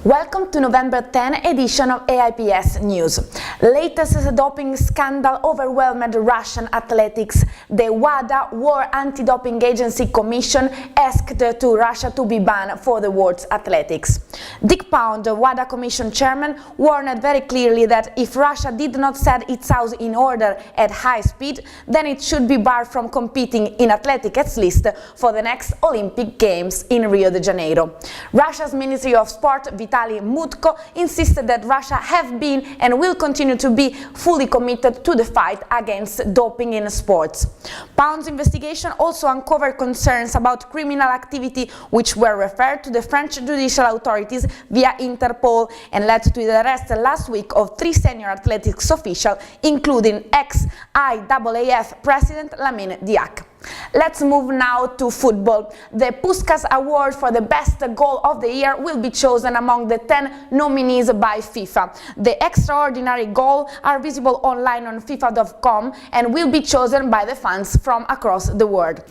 Welcome to November 10 edition of AIPS News. Latest doping scandal overwhelmed Russian athletics. The WADA, War Anti-Doping Agency Commission, asked to Russia to be banned for the world's athletics. Dick Pound, WADA Commission chairman, warned very clearly that if Russia did not set its house in order at high speed, then it should be barred from competing in athletics at least for the next Olympic Games in Rio de Janeiro. Russia's Ministry of Sport, Vitaly Mutko, insisted that Russia have been and will continue to be fully committed to the fight against doping in sports. Pound's investigation also uncovered concerns about criminal activity which were referred to the French judicial authorities via Interpol and led to the arrest last week of 3 senior athletics officials, including ex-IAAF president Lamine Diack. Let's move now to football. The Puskás Award for the best goal of the year will be chosen among the 10 nominees by FIFA. The extraordinary goals are visible online on FIFA.com and will be chosen by the fans from across the world.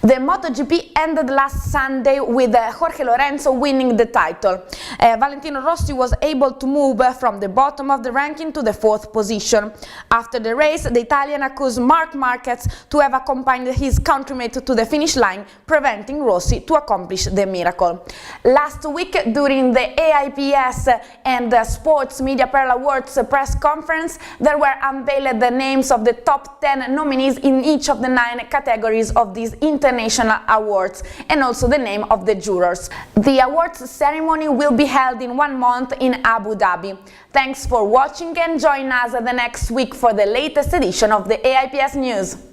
The MotoGP ended last Sunday with Jorge Lorenzo winning the title. Valentino Rossi was able to move from the bottom of the ranking to the 4th position. After the race, the Italian accused Marc Marquez to have accompanied his countrymate to the finish line, preventing Rossi to accomplish the miracle. Last week, during the AIPS and the Sports Media Pearl Awards press conference, there were unveiled the names of the top 10 nominees in each of the 9 categories of these international awards, and also the name of the jurors. The awards ceremony will be held in 1 month in Abu Dhabi. Thanks for watching and join us the next week for the latest edition of the AIPS News.